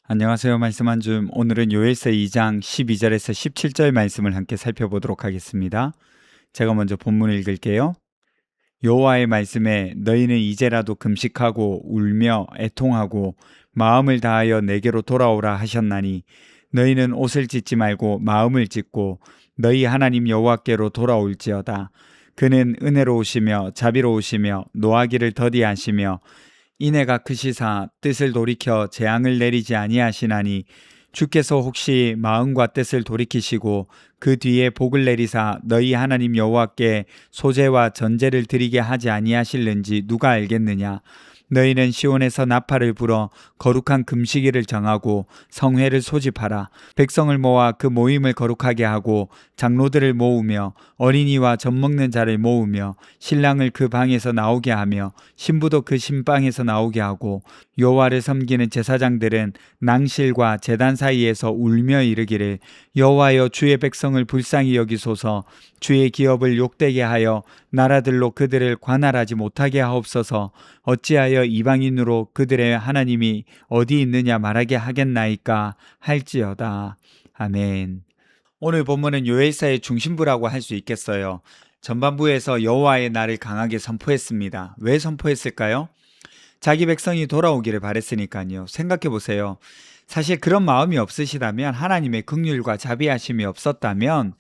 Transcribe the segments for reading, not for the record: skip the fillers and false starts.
안녕하세요. 말씀 한 줌. 오늘은 요엘서 2장 12절에서 17절 말씀을 함께 살펴보도록 하겠습니다. 제가 먼저 본문을 읽을게요. 여호와의 말씀에 너희는 이제라도 금식하고 울며 애통하고 마음을 다하여 내게로 돌아오라 하셨나니 너희는 옷을 찢지 말고 마음을 찢고 너희 하나님 여호와께로 돌아올지어다. 그는 은혜로우시며 자비로우시며 노하기를 더디하시며 인애가 크시사 뜻을 돌이켜 재앙을 내리지 아니하시나니 주께서 혹시 마음과 뜻을 돌이키시고 그 뒤에 복을 내리사 너희 하나님 여호와께 소제와 전제를 드리게 하지 아니하실는지 누가 알겠느냐. 너희는 시온에서 나팔을 불어 거룩한 금식일을 정하고 성회를 소집하라. 백성을 모아 그 모임을 거룩하게 하고 장로들을 모으며 어린이와 젖 먹는 자를 모으며 신랑을 그 방에서 나오게 하며 신부도 그 신방에서 나오게 하고 여호와를 섬기는 제사장들은 낭실과 제단 사이에서 울며 이르기를 여호와여 주의 백성을 불쌍히 여기소서. 주의 기업을 욕되게 하여 나라들로 그들을 관할하지 못하게 하옵소서. 어찌하여 이방인으로 그들의 하나님이 어디 있느냐 말하게 하겠나이까 할지어다. 아멘. 오늘 본문은 요엘서의 중심부라고 할 수 있겠어요. 전반부에서 여호와의 날을 강하게 선포했습니다. 왜 선포했을까요? 자기 백성이 돌아오기를 바랬으니까요. 생각해 보세요. 사실 그런 마음이 없으시다면, 하나님의 긍휼과 자비하심이 없었다면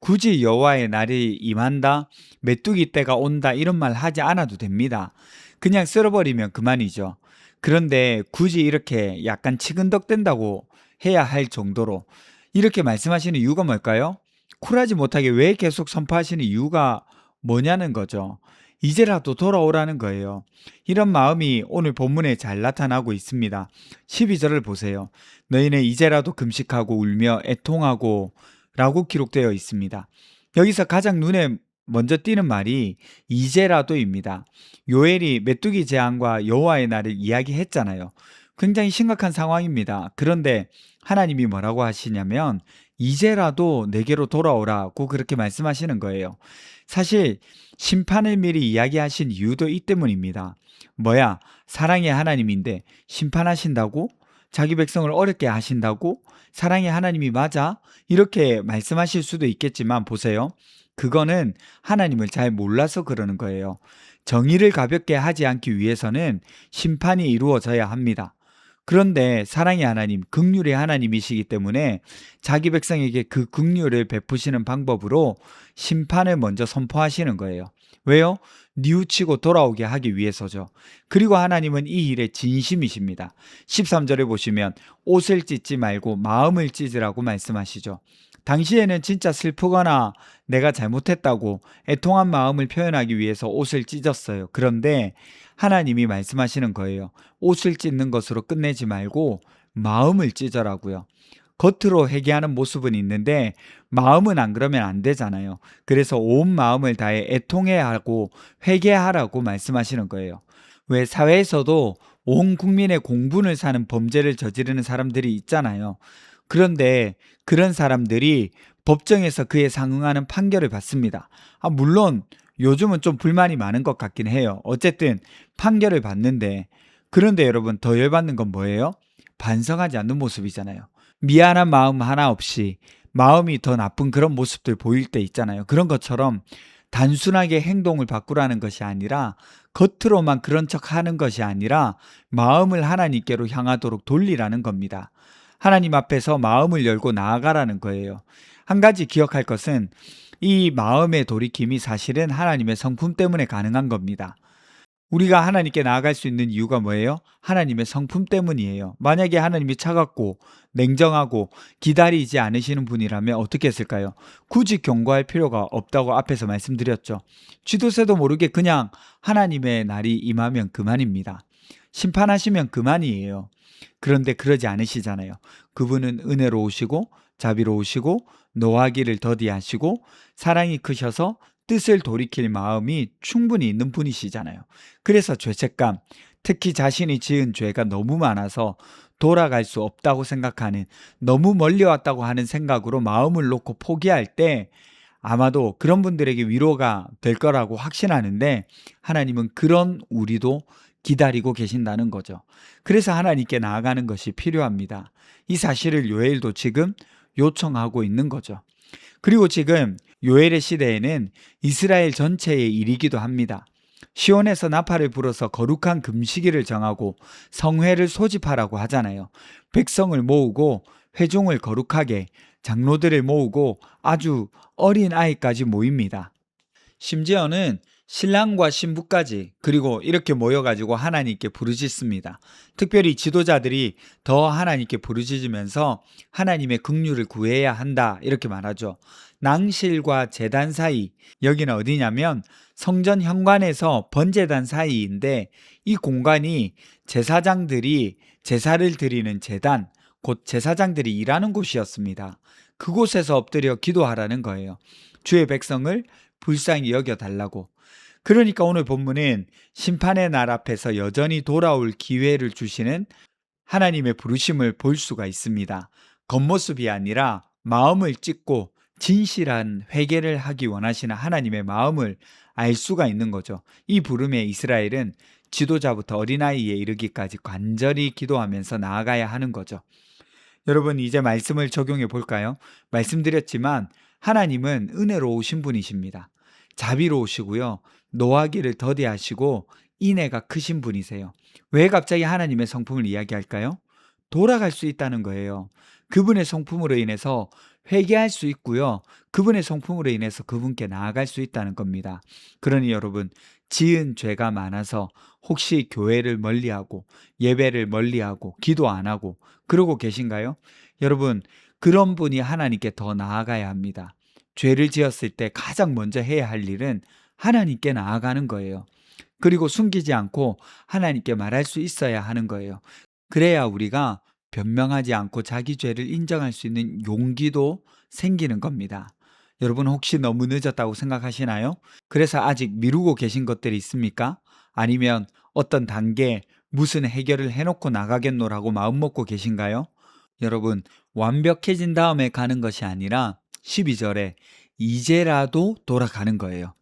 굳이 여호와의 날이 임한다, 메뚜기 때가 온다 이런 말 하지 않아도 됩니다. 그냥 쓸어버리면 그만이죠. 그런데 굳이 이렇게 약간 치근덕댄다고 해야 할 정도로 이렇게 말씀하시는 이유가 뭘까요? 쿨하지 못하게 왜 계속 선포하시는 이유가 뭐냐는 거죠. 이제라도 돌아오라는 거예요. 이런 마음이 오늘 본문에 잘 나타나고 있습니다. 12절을 보세요. 너희는 이제라도 금식하고 울며 애통하고 라고 기록되어 있습니다. 여기서 가장 눈에 먼저 띄는 말이 이제라도입니다. 요엘이 메뚜기 재앙과 여호와의 날을 이야기했잖아요. 굉장히 심각한 상황입니다. 그런데 하나님이 뭐라고 하시냐면 이제라도 내게로 돌아오라고 그렇게 말씀하시는 거예요. 사실 심판을 미리 이야기하신 이유도 이 때문입니다. 뭐야? 사랑의 하나님인데 심판하신다고? 자기 백성을 어렵게 하신다고? 사랑의 하나님이 맞아? 이렇게 말씀하실 수도 있겠지만 보세요. 그거는 하나님을 잘 몰라서 그러는 거예요. 정의를 가볍게 하지 않기 위해서는 심판이 이루어져야 합니다. 그런데 사랑의 하나님, 긍휼의 하나님이시기 때문에 자기 백성에게 그 긍휼을 베푸시는 방법으로 심판을 먼저 선포하시는 거예요. 왜요? 뉘우치고 돌아오게 하기 위해서죠. 그리고 하나님은 이 일에 진심이십니다. 13절에 보시면 옷을 찢지 말고 마음을 찢으라고 말씀하시죠. 당시에는 진짜 슬프거나 내가 잘못했다고 애통한 마음을 표현하기 위해서 옷을 찢었어요. 그런데 하나님이 말씀하시는 거예요. 옷을 찢는 것으로 끝내지 말고 마음을 찢으라고요. 겉으로 회개하는 모습은 있는데 마음은 안 그러면 안 되잖아요. 그래서 온 마음을 다해 애통해야 하고 회개하라고 말씀하시는 거예요. 왜 사회에서도 온 국민의 공분을 사는 범죄를 저지르는 사람들이 있잖아요. 그런데 그런 사람들이 법정에서 그에 상응하는 판결을 받습니다. 물론 요즘은 좀 불만이 많은 것 같긴 해요. 어쨌든 판결을 받는데, 그런데 여러분 더 열받는 건 뭐예요? 반성하지 않는 모습이잖아요. 미안한 마음 하나 없이 마음이 더 나쁜 그런 모습들 보일 때 있잖아요. 그런 것처럼 단순하게 행동을 바꾸라는 것이 아니라, 겉으로만 그런 척 하는 것이 아니라 마음을 하나님께로 향하도록 돌리라는 겁니다. 하나님 앞에서 마음을 열고 나아가라는 거예요. 한 가지 기억할 것은 이 마음의 돌이킴이 사실은 하나님의 성품 때문에 가능한 겁니다. 우리가 하나님께 나아갈 수 있는 이유가 뭐예요? 하나님의 성품 때문이에요. 만약에 하나님이 차갑고 냉정하고 기다리지 않으시는 분이라면 어떻게 했을까요? 굳이 경고할 필요가 없다고 앞에서 말씀드렸죠. 쥐도 새도 모르게 그냥 하나님의 날이 임하면 그만입니다. 심판하시면 그만이에요. 그런데 그러지 않으시잖아요. 그분은 은혜로우시고 자비로우시고 노하기를 더디하시고 사랑이 크셔서 뜻을 돌이킬 마음이 충분히 있는 분이시잖아요. 그래서 죄책감, 특히 자신이 지은 죄가 너무 많아서 돌아갈 수 없다고 생각하는, 너무 멀리 왔다고 하는 생각으로 마음을 놓고 포기할 때 아마도 그런 분들에게 위로가 될 거라고 확신하는데, 하나님은 그런 우리도 기다리고 계신다는 거죠. 그래서 하나님께 나아가는 것이 필요합니다. 이 사실을 요엘도 지금 요청하고 있는 거죠. 그리고 지금 요엘의 시대에는 이스라엘 전체의 일이기도 합니다. 시온에서 나팔을 불어서 거룩한 금식일을 정하고 성회를 소집하라고 하잖아요. 백성을 모으고 회중을 거룩하게, 장로들을 모으고 아주 어린 아이까지 모입니다. 심지어는 신랑과 신부까지, 그리고 이렇게 모여가지고 하나님께 부르짖습니다. 특별히 지도자들이 더 하나님께 부르짖으면서 하나님의 긍휼을 구해야 한다 이렇게 말하죠. 낭실과 제단 사이, 여기는 어디냐면 성전 현관에서 번제단 사이인데, 이 공간이 제사장들이 제사를 드리는 제단, 곧 제사장들이 일하는 곳이었습니다. 그곳에서 엎드려 기도하라는 거예요. 주의 백성을 불쌍히 여겨달라고. 그러니까 오늘 본문은 심판의 날 앞에서 여전히 돌아올 기회를 주시는 하나님의 부르심을 볼 수가 있습니다. 겉모습이 아니라 마음을 찢고 진실한 회개를 하기 원하시는 하나님의 마음을 알 수가 있는 거죠. 이 부름에 이스라엘은 지도자부터 어린아이에 이르기까지 간절히 기도하면서 나아가야 하는 거죠. 여러분, 이제 말씀을 적용해 볼까요? 말씀드렸지만 하나님은 은혜로우신 분이십니다. 자비로우시고요. 노하기를 더디하시고 인애가 크신 분이세요. 왜 갑자기 하나님의 성품을 이야기할까요? 돌아갈 수 있다는 거예요. 그분의 성품으로 인해서 회개할 수 있고요. 그분의 성품으로 인해서 그분께 나아갈 수 있다는 겁니다. 그러니 여러분, 지은 죄가 많아서 혹시 교회를 멀리하고 예배를 멀리하고 기도 안 하고 그러고 계신가요? 여러분, 그런 분이 하나님께 더 나아가야 합니다. 죄를 지었을 때 가장 먼저 해야 할 일은 하나님께 나아가는 거예요. 그리고 숨기지 않고 하나님께 말할 수 있어야 하는 거예요. 그래야 우리가 변명하지 않고 자기 죄를 인정할 수 있는 용기도 생기는 겁니다. 여러분, 혹시 너무 늦었다고 생각하시나요? 그래서 아직 미루고 계신 것들이 있습니까? 아니면 어떤 단계 무슨 해결을 해놓고 나가겠노라고 마음먹고 계신가요? 여러분, 완벽해진 다음에 가는 것이 아니라 12절에 이제라도 돌아가는 거예요.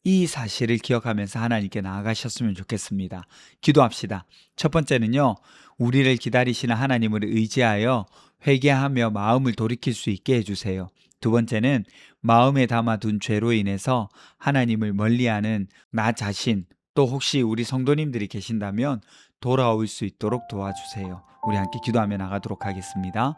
이 사실을 기억하면서 하나님께 나아가셨으면 좋겠습니다. 기도합시다. 첫 번째는요, 우리를 기다리시는 하나님을 의지하여 회개하며 마음을 돌이킬 수 있게 해주세요. 두 번째는 마음에 담아둔 죄로 인해서 하나님을 멀리하는 나 자신, 또 혹시 우리 성도님들이 계신다면 돌아올 수 있도록 도와주세요. 우리 함께 기도하며 나가도록 하겠습니다.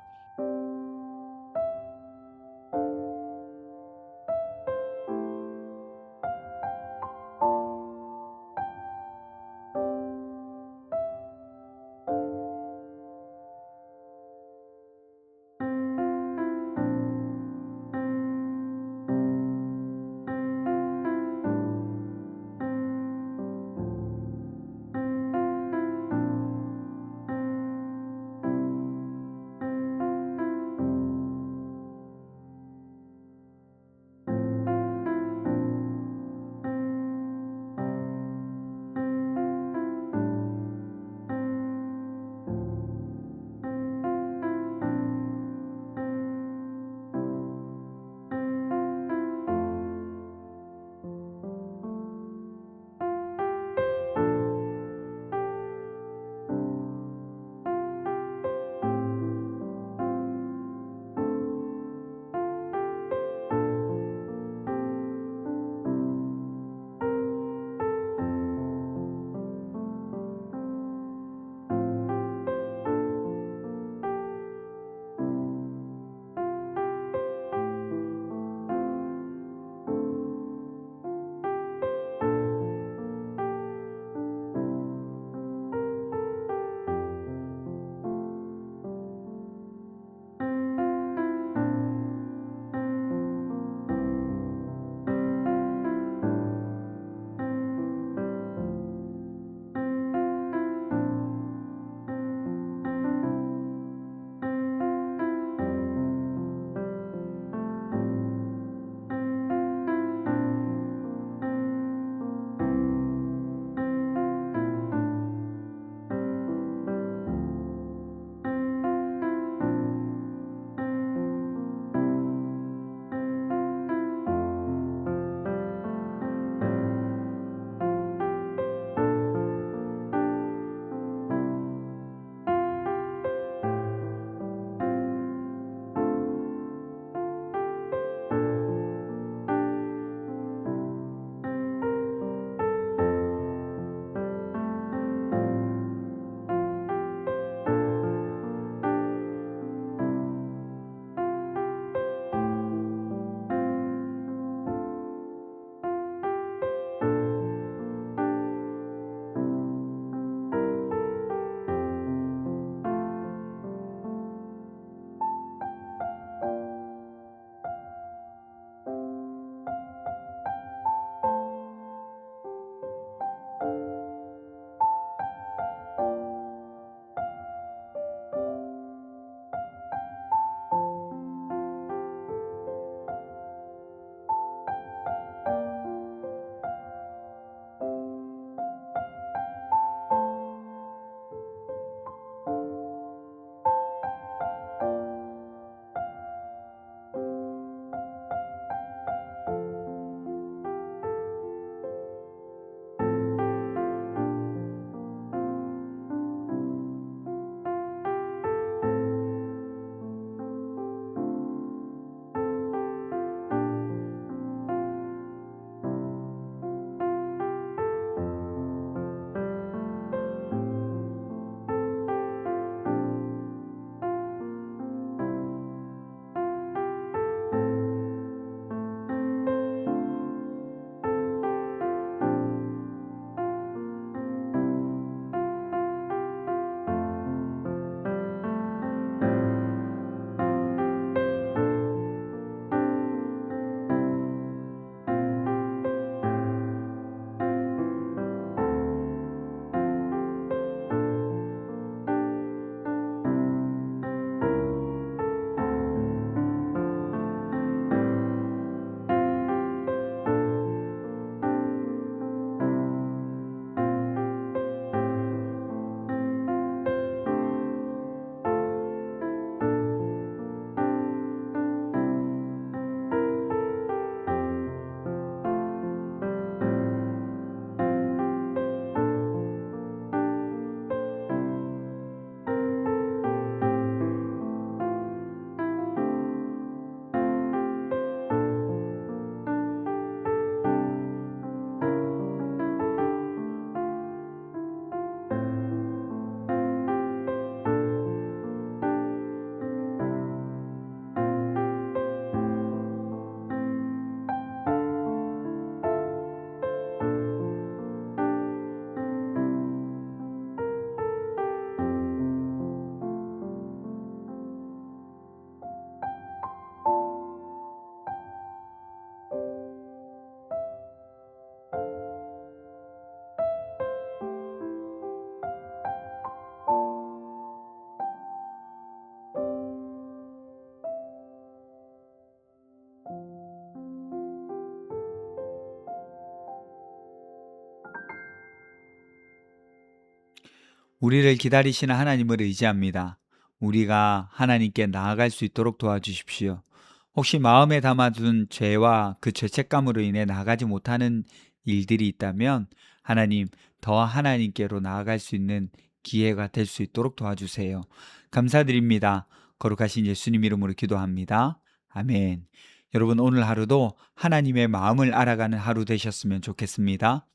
우리를 기다리시는 하나님을 의지합니다. 우리가 하나님께 나아갈 수 있도록 도와주십시오. 혹시 마음에 담아둔 죄와 그 죄책감으로 인해 나아가지 못하는 일들이 있다면 하나님, 더 하나님께로 나아갈 수 있는 기회가 될 수 있도록 도와주세요. 감사드립니다. 거룩하신 예수님 이름으로 기도합니다. 아멘. 여러분, 오늘 하루도 하나님의 마음을 알아가는 하루 되셨으면 좋겠습니다.